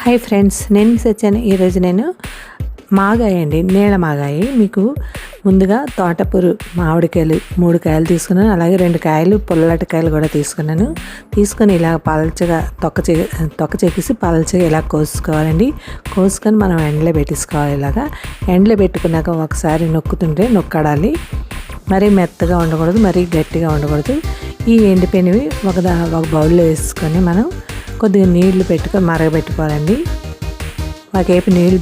Hi friends, నేను miss వచ్చాను. ఈరోజు నేను మాగాయ అండి, నీళ్ళ మాగాయి. మీకు ముందుగా తోటపూరు మామిడికాయలు 3 కాయలు తీసుకున్నాను. అలాగే 2 కాయలు పుల్లటికాయలు కూడా తీసుకొని ఇలా పలచగా తొక్క చెక్కేసి పలచగా ఇలా కోసుకోవాలండి. కోసుకొని మనం ఎండలో పెట్టేసుకోవాలి. ఇలాగా ఎండలో పెట్టుకున్నాక ఒకసారి నొక్కడాలి. మరీ మెత్తగా ఉండకూడదు, మరీ గట్టిగా ఉండకూడదు. ఈ ఎండిపోయినవి ఒక బౌల్లో వేసుకొని మనం కొద్దిగా నీళ్లు పెట్టుకొని మరగబెట్టుకోవాలండి. ఒకవైపు నీళ్ళు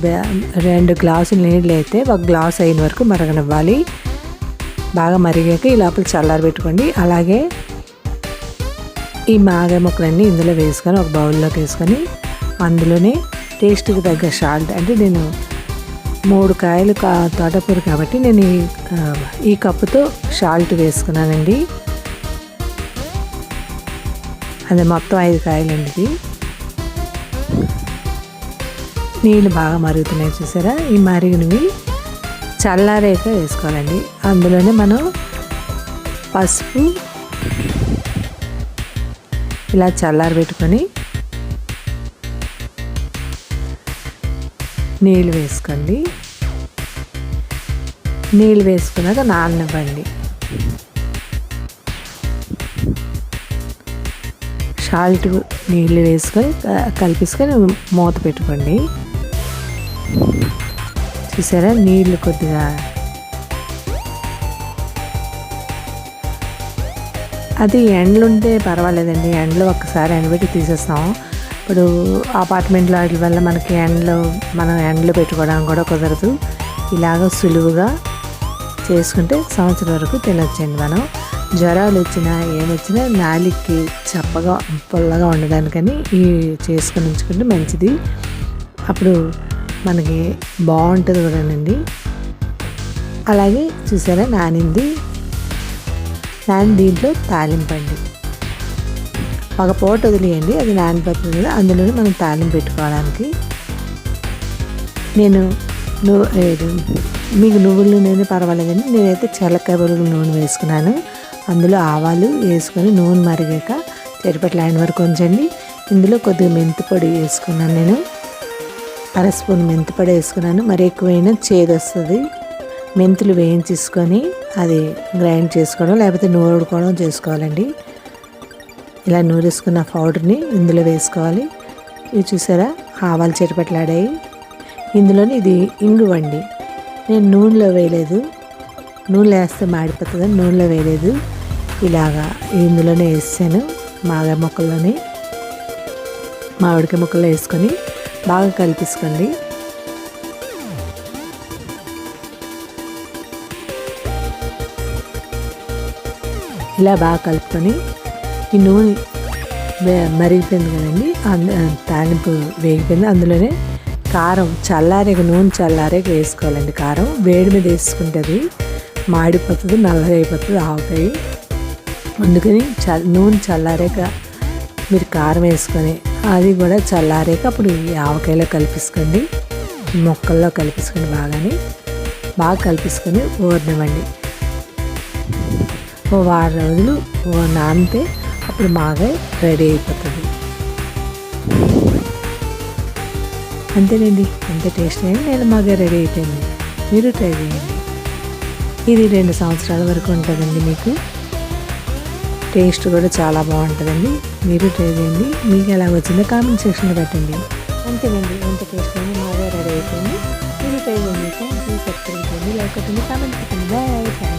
2 గ్లాసులు నీళ్ళు అయితే 1 గ్లాస్ అయిన వరకు మరగనివ్వాలి. బాగా మరిగాక ఈ లోపల చల్లారి పెట్టుకోండి. అలాగే ఈ మాగాయ ముక్కలన్నీ ఇందులో వేసుకొని ఒక బౌల్లోకి వేసుకొని అందులోనే టేస్ట్కి తగ్గ సాల్ట్, అంటే నేను 3 కాయలు తోటకూర కాబట్టి నేను ఈ కప్పుతో సాల్ట్ వేసుకున్నానండి. అది మొత్తం 5 కాయలండి. ఇది నీళ్ళు బాగా మరుగుతున్నాయి చూసారా. ఈ మరిగినవి చల్లారేక వేసుకోవాలండి. అందులోనే మనం పసుపు ఇలా చల్లారి పెట్టుకొని నీళ్ళు వేసుకోండి. నీళ్ళు వేసుకున్నాక నాననివ్వండి. సాల్ట్ నీళ్ళు వేసుకొని కలిపేసుకొని మూత పెట్టుకోండి. చూసారా, నీళ్ళు కొద్దిగా అది ఎండలుంటే పర్వాలేదండి. ఎండలో ఒక్కసారి ఎండబెట్టి తీసేస్తాం. ఇప్పుడు అపార్ట్మెంట్లో వాటి వల్ల మనకి మనం ఎండలో పెట్టుకోవడానికి కూడా కుదరదు. ఇలాగ సులువుగా చేసుకుంటే సంవత్సరం వరకు తినొచ్చండి. మనం జ్వరాలు వచ్చినా ఏమొచ్చినా నాలికి చప్పగా పుల్లగా ఉండడానికని ఈ చేసుకుని ఉంచుకుంటే మంచిది. అప్పుడు మనకి బాగుంటుంది కూడానండి. అలాగే చూసారా, నాని దీంట్లో తాలింపండి. ఒక పూట వదిలేయండి, అది నానిపోతుంది కదా. అందులోనే మనం తాలింపు పెట్టుకోవడానికి మీకు నువ్వుల నూనె పర్వాలేదండి. నేనైతే చల్లకాయ బొరుగుల నూనె వేసుకున్నాను. అందులో ఆవాలు వేసుకొని నూనె మరిగాక చెరిపట్ల ఆయన వరకు ఉంచండి. ఇందులో కొద్దిగా మెంతి పొడి వేసుకున్నాను. నేను 1 స్పూన్ మెంతి పొడి వేసుకున్నాను. మరి ఎక్కువైనా చేదు వస్తుంది. మెంతులు వేయించేసుకొని అది గ్రైండ్ చేసుకోవడం లేకపోతే నూరుకోవడం చేసుకోవాలండి. ఇలా నూరేసుకున్న పౌడర్ని ఇందులో వేసుకోవాలి. ఇవి చూసారా, ఆవాలు చెరిపట్లాడాయి. ఇందులోని ఇది ఇంగువండి. నేను నూనెలో వేయలేదు, నూనెలో వేస్తే మాడిపోతుందని నూనెలో వేయలేదు. ఇలాగా ఇందులోనే వేసాను. మామిడికాయ ముక్కల్లో వేసుకొని బాగా కలిపేసుకోండి. ఇలా బాగా కలుపుకొని ఈ నూనె మరిగిపోయింది కదండి, తాలింపు వేగిపోయింది. అందులోనే కారం నూనె చల్లారేక వేసుకోవాలండి. కారం వేడి మీద వేసుకుంటుంది, మాడిపోతుంది, నల్లగా అయిపోతుంది ఆవకాయ. అందుకని నూనె చల్లారేక మీరు కారం వేసుకొని అది కూడా చల్లారేక అప్పుడు ఈ ఆవకాయలో కలిపేసుకోండి, ముక్కల్లో కలిపేసుకొని బాగా కలిపేసుకొని ఊరనివ్వండి. ఓ 6 రోజులు నానితే అప్పుడు మాగాయ రెడీ అయిపోతుంది. అంతేనండి, ఎంత టేస్ట్ అయినా నేను మాగాయ రెడీ అయిపోయింది. మీరు ట్రై చేయండి. ఇది 2 సంవత్సరాల వరకు ఉంటుందండి. మీకు టేస్ట్ కూడా చాలా బాగుంటుందండి. మీరు ట్రై చేయండి. మీకు ఎలా వచ్చిందో కామెంట్ సెక్షన్లో పెట్టండి. అంతేనండి, ఎంత టేస్ట్ అయినా మాగాయ రెడీ అయిపోయింది. మీరు ట్రై చేయండి. Thank you. సబ్స్క్రైబ్ చేయండి, లైక్ కొట్టండి, కామెంట్ పెట్టండి. బాయ్. Thank you.